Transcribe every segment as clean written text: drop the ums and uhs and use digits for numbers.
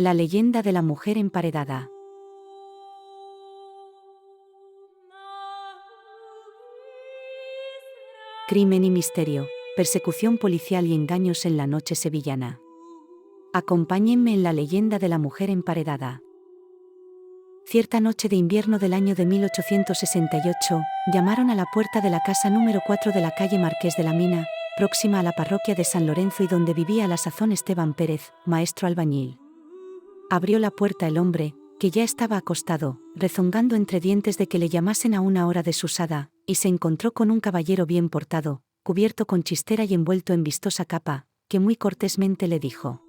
La leyenda de la mujer emparedada. Crimen y misterio, persecución policial y engaños en la noche sevillana. Acompáñenme en la leyenda de la mujer emparedada. Cierta noche de invierno del año de 1868, llamaron a la puerta de la casa número 4 de la calle Marqués de la Mina, próxima a la parroquia de San Lorenzo y donde vivía a la sazón Esteban Pérez, maestro albañil. Abrió la puerta el hombre, que ya estaba acostado, rezongando entre dientes de que le llamasen a una hora desusada, y se encontró con un caballero bien portado, cubierto con chistera y envuelto en vistosa capa, que muy cortésmente le dijo: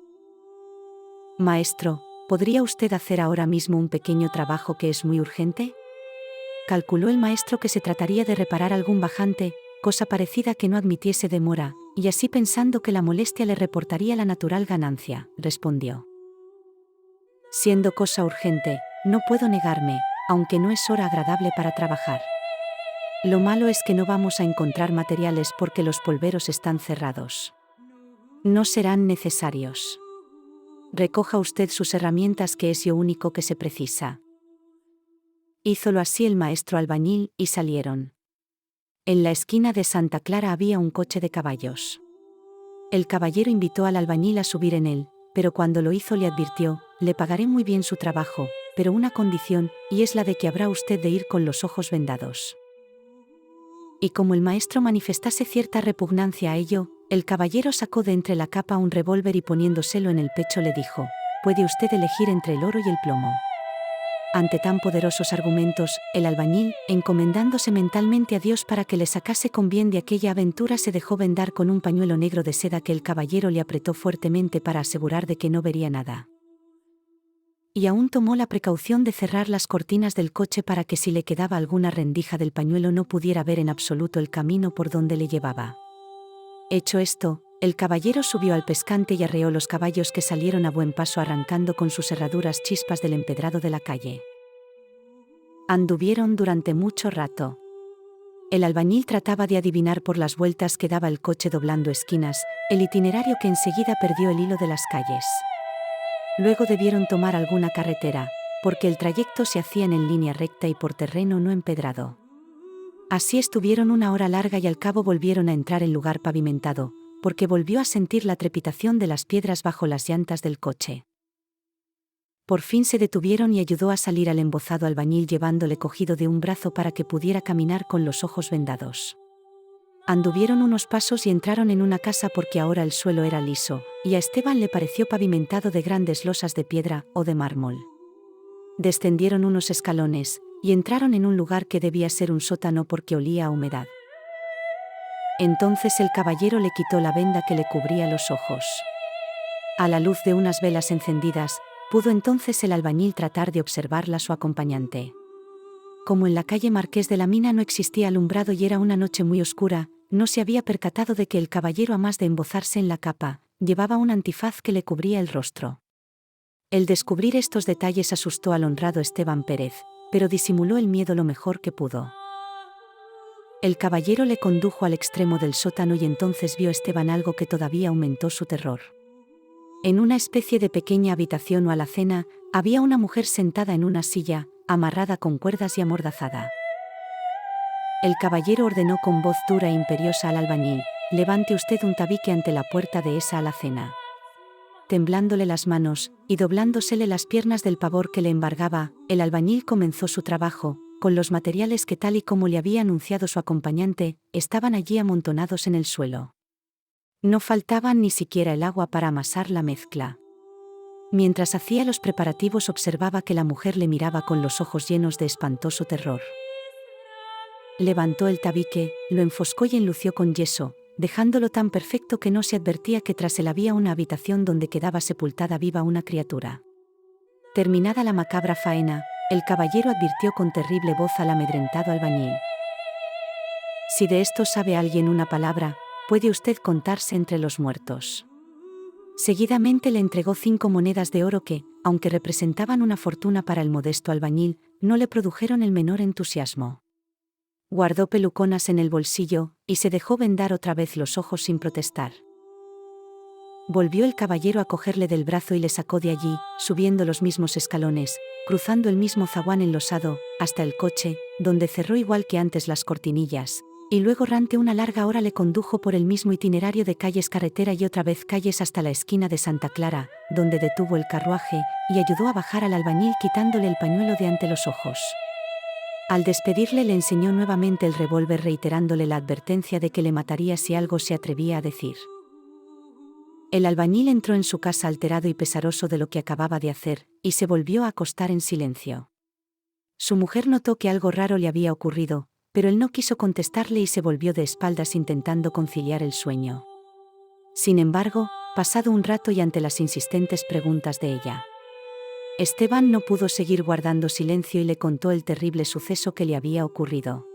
«Maestro, ¿podría usted hacer ahora mismo un pequeño trabajo que es muy urgente?». Calculó el maestro que se trataría de reparar algún bajante, cosa parecida que no admitiese demora, y así pensando que la molestia le reportaría la natural ganancia, respondió: «Siendo cosa urgente, no puedo negarme, aunque no es hora agradable para trabajar. Lo malo es que no vamos a encontrar materiales porque los polveros están cerrados. No serán necesarios. Recoja usted sus herramientas, que es lo único que se precisa». Hízolo así el maestro albañil, y salieron. En la esquina de Santa Clara había un coche de caballos. El caballero invitó al albañil a subir en él, pero cuando lo hizo le advirtió: «Le pagaré muy bien su trabajo, pero una condición, y es la de que habrá usted de ir con los ojos vendados». Y como el maestro manifestase cierta repugnancia a ello, el caballero sacó de entre la capa un revólver y poniéndoselo en el pecho le dijo: «Puede usted elegir entre el oro y el plomo». Ante tan poderosos argumentos, el albañil, encomendándose mentalmente a Dios para que le sacase con bien de aquella aventura, se dejó vendar con un pañuelo negro de seda que el caballero le apretó fuertemente para asegurar de que no vería nada. Y aún tomó la precaución de cerrar las cortinas del coche para que si le quedaba alguna rendija del pañuelo no pudiera ver en absoluto el camino por donde le llevaba. Hecho esto, el caballero subió al pescante y arreó los caballos, que salieron a buen paso arrancando con sus herraduras chispas del empedrado de la calle. Anduvieron durante mucho rato. El albañil trataba de adivinar por las vueltas que daba el coche doblando esquinas, el itinerario, que enseguida perdió el hilo de las calles. Luego debieron tomar alguna carretera, porque el trayecto se hacía en línea recta y por terreno no empedrado. Así estuvieron una hora larga y al cabo volvieron a entrar en lugar pavimentado, porque volvió a sentir la trepitación de las piedras bajo las llantas del coche. Por fin se detuvieron y ayudó a salir al embozado albañil llevándole cogido de un brazo para que pudiera caminar con los ojos vendados. Anduvieron unos pasos y entraron en una casa, porque ahora el suelo era liso, y a Esteban le pareció pavimentado de grandes losas de piedra o de mármol. Descendieron unos escalones, y entraron en un lugar que debía ser un sótano porque olía a humedad. Entonces el caballero le quitó la venda que le cubría los ojos. A la luz de unas velas encendidas, pudo entonces el albañil tratar de observarla a su acompañante. Como en la calle Marqués de la Mina no existía alumbrado y era una noche muy oscura, no se había percatado de que el caballero, a más de embozarse en la capa, llevaba un antifaz que le cubría el rostro. El descubrir estos detalles asustó al honrado Esteban Pérez, pero disimuló el miedo lo mejor que pudo. El caballero le condujo al extremo del sótano y entonces vio Esteban algo que todavía aumentó su terror. En una especie de pequeña habitación o alacena, había una mujer sentada en una silla, amarrada con cuerdas y amordazada. El caballero ordenó con voz dura e imperiosa al albañil: «Levante usted un tabique ante la puerta de esa alacena». Temblándole las manos, y doblándosele las piernas del pavor que le embargaba, el albañil comenzó su trabajo, con los materiales que, tal y como le había anunciado su acompañante, estaban allí amontonados en el suelo. No faltaban ni siquiera el agua para amasar la mezcla. Mientras hacía los preparativos observaba que la mujer le miraba con los ojos llenos de espantoso terror. Levantó el tabique, lo enfoscó y enlució con yeso, dejándolo tan perfecto que no se advertía que tras él había una habitación donde quedaba sepultada viva una criatura. Terminada la macabra faena, el caballero advirtió con terrible voz al amedrentado albañil: «Si de esto sabe alguien una palabra, puede usted contarse entre los muertos». Seguidamente le entregó 5 monedas de oro que, aunque representaban una fortuna para el modesto albañil, no le produjeron el menor entusiasmo. Guardó peluconas en el bolsillo, y se dejó vendar otra vez los ojos sin protestar. Volvió el caballero a cogerle del brazo y le sacó de allí, subiendo los mismos escalones, cruzando el mismo zaguán enlosado, hasta el coche, donde cerró igual que antes las cortinillas, y luego durante una larga hora le condujo por el mismo itinerario de calles carretera y otra vez calles hasta la esquina de Santa Clara, donde detuvo el carruaje, y ayudó a bajar al albañil quitándole el pañuelo de ante los ojos. Al despedirle le enseñó nuevamente el revólver reiterándole la advertencia de que le mataría si algo se atrevía a decir. El albañil entró en su casa alterado y pesaroso de lo que acababa de hacer, y se volvió a acostar en silencio. Su mujer notó que algo raro le había ocurrido, pero él no quiso contestarle y se volvió de espaldas intentando conciliar el sueño. Sin embargo, pasado un rato y ante las insistentes preguntas de ella, Esteban no pudo seguir guardando silencio y le contó el terrible suceso que le había ocurrido.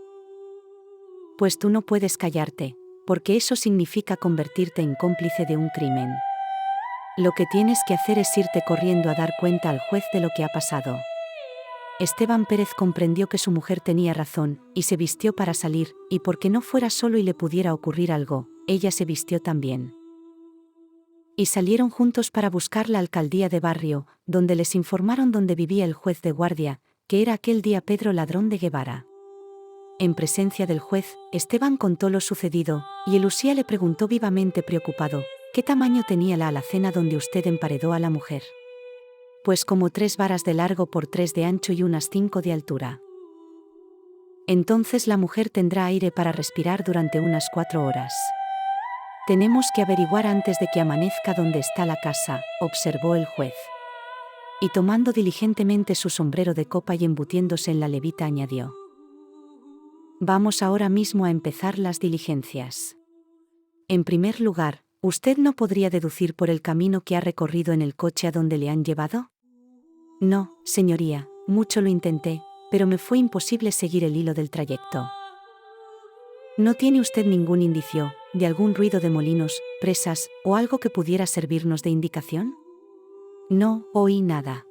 Pues tú no puedes callarte, porque eso significa convertirte en cómplice de un crimen. Lo que tienes que hacer es irte corriendo a dar cuenta al juez de lo que ha pasado. Esteban Pérez comprendió que su mujer tenía razón, y se vistió para salir, y porque no fuera solo y le pudiera ocurrir algo, ella se vistió también. Y salieron juntos para buscar la alcaldía de barrio, donde les informaron dónde vivía el juez de guardia, que era aquel día Pedro Ladrón de Guevara. En presencia del juez, Esteban contó lo sucedido, y el Usía le preguntó vivamente preocupado, ¿qué tamaño tenía la alacena donde usted emparedó a la mujer? Pues como 3 varas de largo por 3 de ancho y unas 5 de altura. Entonces la mujer tendrá aire para respirar durante unas 4 horas. Tenemos que averiguar antes de que amanezca dónde está la casa, observó el juez. Y tomando diligentemente su sombrero de copa y embutiéndose en la levita añadió: Vamos ahora mismo a empezar las diligencias. En primer lugar, ¿usted no podría deducir por el camino que ha recorrido en el coche a dónde le han llevado? No, señoría, mucho lo intenté, pero me fue imposible seguir el hilo del trayecto. ¿No tiene usted ningún indicio, de algún ruido de molinos, presas, o algo que pudiera servirnos de indicación? No, oí nada.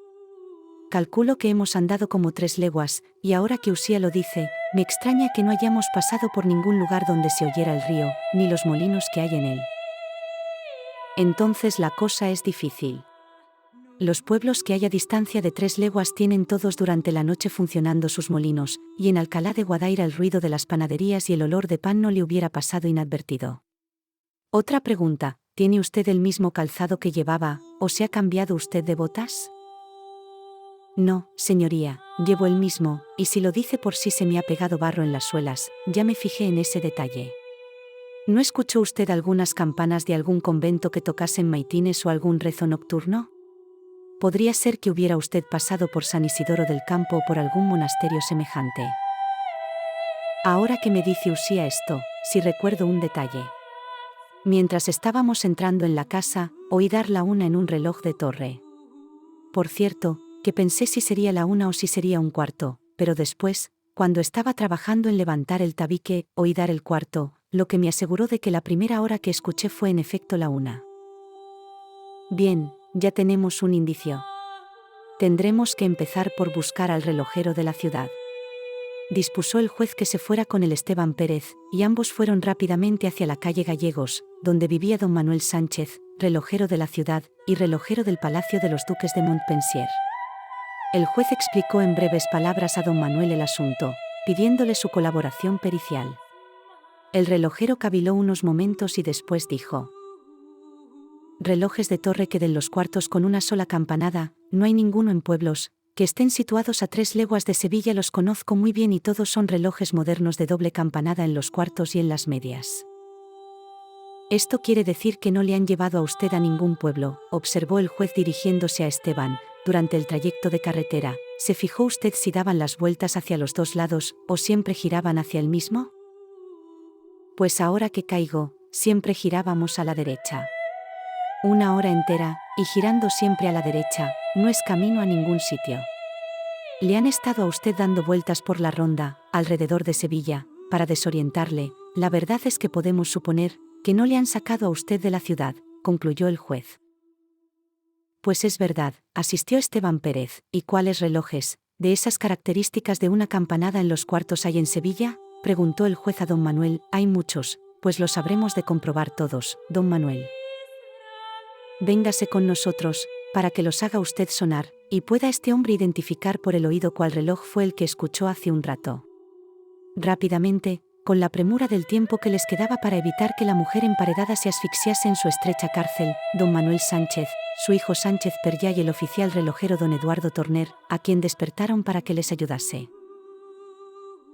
Calculo que hemos andado como 3 leguas, y ahora que Usía lo dice, me extraña que no hayamos pasado por ningún lugar donde se oyera el río, ni los molinos que hay en él. Entonces la cosa es difícil. Los pueblos que hay a distancia de 3 leguas tienen todos durante la noche funcionando sus molinos, y en Alcalá de Guadaira el ruido de las panaderías y el olor de pan no le hubiera pasado inadvertido. Otra pregunta, ¿tiene usted el mismo calzado que llevaba, o se ha cambiado usted de botas? No, señoría, llevo el mismo, y si lo dice por sí se me ha pegado barro en las suelas, ya me fijé en ese detalle. ¿No escuchó usted algunas campanas de algún convento que tocasen maitines o algún rezo nocturno? Podría ser que hubiera usted pasado por San Isidoro del Campo o por algún monasterio semejante. Ahora que me dice Usía esto, sí recuerdo un detalle. Mientras estábamos entrando en la casa, oí dar la 1 en un reloj de torre. Por cierto, que pensé si sería la 1 o si sería un cuarto, pero después, cuando estaba trabajando en levantar el tabique, oí dar el cuarto, lo que me aseguró de que la primera hora que escuché fue en efecto la 1. Bien, ya tenemos un indicio. Tendremos que empezar por buscar al relojero de la ciudad. Dispuso el juez que se fuera con el Esteban Pérez, y ambos fueron rápidamente hacia la calle Gallegos, donde vivía don Manuel Sánchez, relojero de la ciudad, y relojero del Palacio de los Duques de Montpensier. El juez explicó en breves palabras a don Manuel el asunto, pidiéndole su colaboración pericial. El relojero caviló unos momentos y después dijo: Relojes de torre que den los cuartos con una sola campanada, no hay ninguno en pueblos, que estén situados a 3 leguas de Sevilla los conozco muy bien y todos son relojes modernos de doble campanada en los cuartos y en las medias. Esto quiere decir que no le han llevado a usted a ningún pueblo, observó el juez dirigiéndose a Esteban. Durante el trayecto de carretera, ¿se fijó usted si daban las vueltas hacia los 2 lados, o siempre giraban hacia el mismo? Pues ahora que caigo, siempre girábamos a la derecha. 1 hora entera, y girando siempre a la derecha, no es camino a ningún sitio. Le han estado a usted dando vueltas por la ronda, alrededor de Sevilla, para desorientarle. La verdad es que podemos suponer que no le han sacado a usted de la ciudad, concluyó el juez. Pues es verdad, asistió Esteban Pérez. ¿Y cuáles relojes, de esas características de una campanada en los cuartos hay en Sevilla? Preguntó el juez a don Manuel. Hay muchos, pues los habremos de comprobar todos, don Manuel. Véngase con nosotros, para que los haga usted sonar, y pueda este hombre identificar por el oído cuál reloj fue el que escuchó hace un rato. Rápidamente, con la premura del tiempo que les quedaba para evitar que la mujer emparedada se asfixiase en su estrecha cárcel, don Manuel Sánchez, su hijo Sánchez Perllá y el oficial relojero don Eduardo Torner, a quien despertaron para que les ayudase.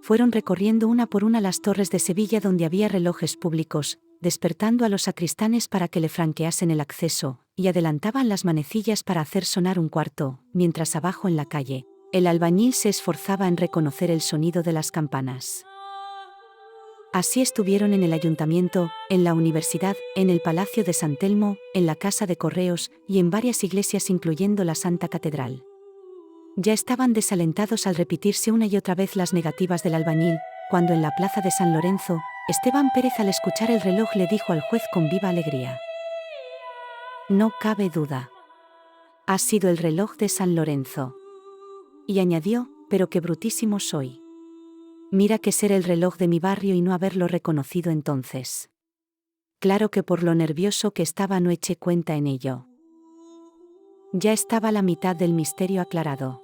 Fueron recorriendo una por una las torres de Sevilla donde había relojes públicos, despertando a los sacristanes para que le franqueasen el acceso, y adelantaban las manecillas para hacer sonar un cuarto, mientras abajo en la calle, el albañil se esforzaba en reconocer el sonido de las campanas. Así estuvieron en el ayuntamiento, en la universidad, en el Palacio de San Telmo, en la Casa de Correos, y en varias iglesias incluyendo la Santa Catedral. Ya estaban desalentados al repetirse una y otra vez las negativas del albañil, cuando en la plaza de San Lorenzo, Esteban Pérez al escuchar el reloj le dijo al juez con viva alegría: «No cabe duda. Ha sido el reloj de San Lorenzo». Y añadió: «Pero qué brutísimo soy. Mira que ser el reloj de mi barrio y no haberlo reconocido entonces. Claro que por lo nervioso que estaba no eché cuenta en ello». Ya estaba la mitad del misterio aclarado.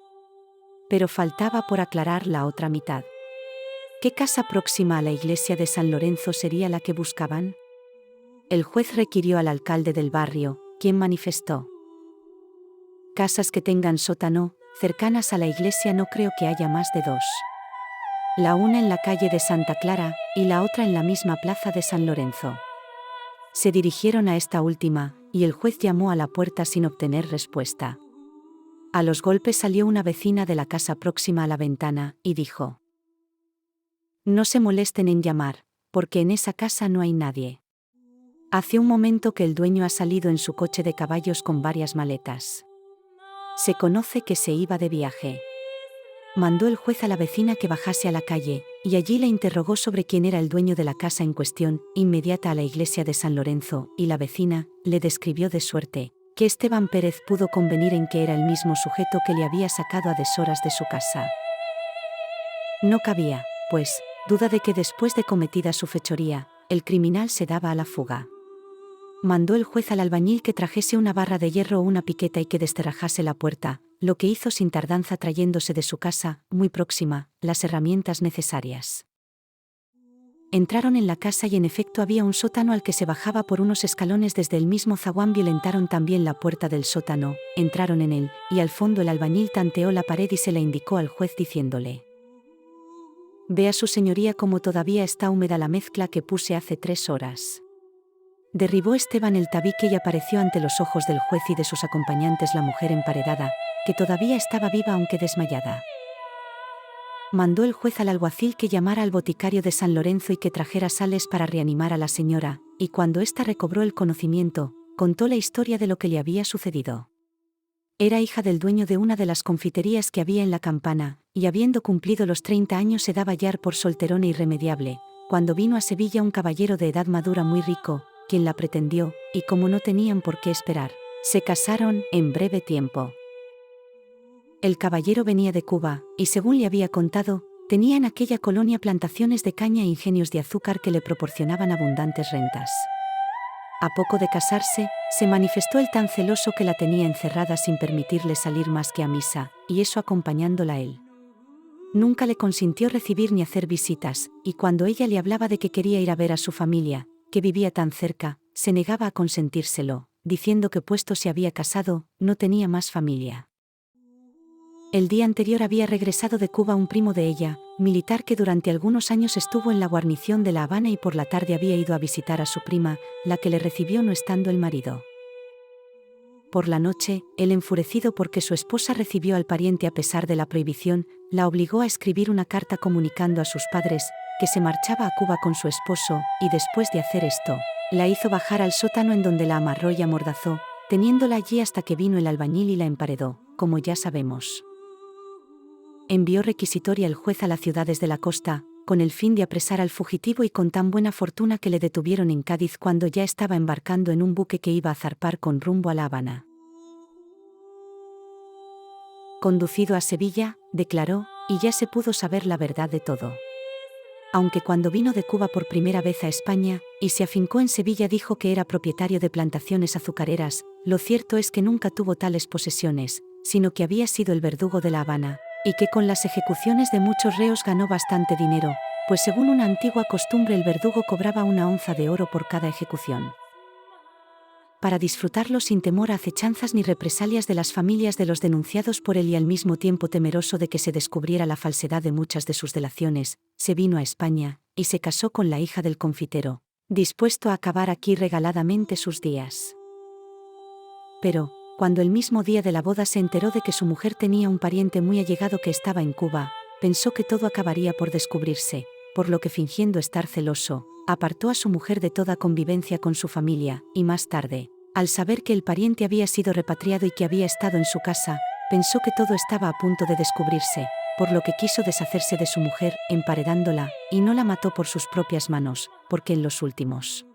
Pero faltaba por aclarar la otra mitad. ¿Qué casa próxima a la iglesia de San Lorenzo sería la que buscaban? El juez requirió al alcalde del barrio, quien manifestó: «Casas que tengan sótano, cercanas a la iglesia no creo que haya más de dos. La una en la calle de Santa Clara, y la otra en la misma plaza de San Lorenzo». Se dirigieron a esta última, y el juez llamó a la puerta sin obtener respuesta. A los golpes salió una vecina de la casa próxima a la ventana, y dijo: «No se molesten en llamar, porque en esa casa no hay nadie. Hace un momento que el dueño ha salido en su coche de caballos con varias maletas. Se conoce que se iba de viaje». Mandó el juez a la vecina que bajase a la calle, y allí la interrogó sobre quién era el dueño de la casa en cuestión, inmediata a la iglesia de San Lorenzo, y la vecina le describió de suerte que Esteban Pérez pudo convenir en que era el mismo sujeto que le había sacado a deshoras de su casa. No cabía, pues, duda de que después de cometida su fechoría, el criminal se daba a la fuga. Mandó el juez al albañil que trajese una barra de hierro o una piqueta y que desterrajase la puerta, lo que hizo sin tardanza trayéndose de su casa, muy próxima, las herramientas necesarias. Entraron en la casa y en efecto había un sótano al que se bajaba por unos escalones desde el mismo zaguán. Violentaron también la puerta del sótano, entraron en él, y al fondo el albañil tanteó la pared y se la indicó al juez diciéndole: «Vea su señoría cómo todavía está húmeda la mezcla que puse hace 3 horas». Derribó Esteban el tabique y apareció ante los ojos del juez y de sus acompañantes la mujer emparedada, que todavía estaba viva aunque desmayada. Mandó el juez al alguacil que llamara al boticario de San Lorenzo y que trajera sales para reanimar a la señora, y cuando ésta recobró el conocimiento, contó la historia de lo que le había sucedido. Era hija del dueño de una de las confiterías que había en la Campana, y habiendo cumplido los 30 años se daba ya por solterona irremediable, cuando vino a Sevilla un caballero de edad madura muy rico, quien la pretendió, y como no tenían por qué esperar, se casaron en breve tiempo. El caballero venía de Cuba, y según le había contado, tenía en aquella colonia plantaciones de caña e ingenios de azúcar que le proporcionaban abundantes rentas. A poco de casarse, se manifestó el tan celoso que la tenía encerrada sin permitirle salir más que a misa, y eso acompañándola él. Nunca le consintió recibir ni hacer visitas, y cuando ella le hablaba de que quería ir a ver a su familia, que vivía tan cerca, se negaba a consentírselo, diciendo que puesto se había casado, no tenía más familia. El día anterior había regresado de Cuba un primo de ella, militar que durante algunos años estuvo en la guarnición de La Habana y por la tarde había ido a visitar a su prima, la que le recibió no estando el marido. Por la noche, él enfurecido porque su esposa recibió al pariente a pesar de la prohibición, la obligó a escribir una carta comunicando a sus padres que se marchaba a Cuba con su esposo, y después de hacer esto, la hizo bajar al sótano en donde la amarró y amordazó, teniéndola allí hasta que vino el albañil y la emparedó, como ya sabemos. Envió requisitoria el juez a las ciudades de la costa, con el fin de apresar al fugitivo y con tan buena fortuna que le detuvieron en Cádiz cuando ya estaba embarcando en un buque que iba a zarpar con rumbo a La Habana. Conducido a Sevilla, declaró, y ya se pudo saber la verdad de todo. aunque cuando vino de Cuba por primera vez a España, y se afincó en Sevilla dijo que era propietario de plantaciones azucareras, lo cierto es que nunca tuvo tales posesiones, sino que había sido el verdugo de La Habana, y que con las ejecuciones de muchos reos ganó bastante dinero, pues según una antigua costumbre el verdugo cobraba 1 onza de oro por cada ejecución. Para disfrutarlo sin temor a acechanzas ni represalias de las familias de los denunciados por él y al mismo tiempo temeroso de que se descubriera la falsedad de muchas de sus delaciones, se vino a España, y se casó con la hija del confitero, dispuesto a acabar aquí regaladamente sus días. Pero, cuando el mismo día de la boda se enteró de que su mujer tenía un pariente muy allegado que estaba en Cuba, pensó que todo acabaría por descubrirse, por lo que fingiendo estar celoso, apartó a su mujer de toda convivencia con su familia, y más tarde, al saber que el pariente había sido repatriado y que había estado en su casa, pensó que todo estaba a punto de descubrirse, por lo que quiso deshacerse de su mujer, emparedándola, y no la mató por sus propias manos, porque en los últimos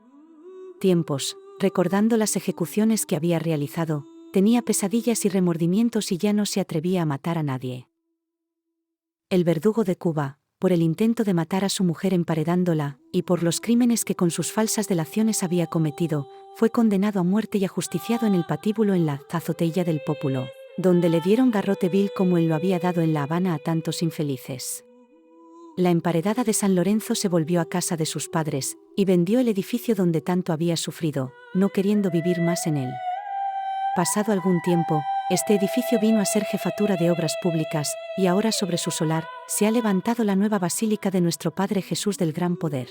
tiempos, recordando las ejecuciones que había realizado, tenía pesadillas y remordimientos y ya no se atrevía a matar a nadie. El verdugo de Cuba, por el intento de matar a su mujer emparedándola, y por los crímenes que con sus falsas delaciones había cometido, fue condenado a muerte y ajusticiado en el patíbulo en la azoteilla del Pópulo, donde le dieron garrote vil como él lo había dado en La Habana a tantos infelices. La emparedada de San Lorenzo se volvió a casa de sus padres, y vendió el edificio donde tanto había sufrido, no queriendo vivir más en él. Pasado algún tiempo, este edificio vino a ser jefatura de obras públicas, y ahora sobre su solar, se ha levantado la nueva basílica de nuestro Padre Jesús del Gran Poder.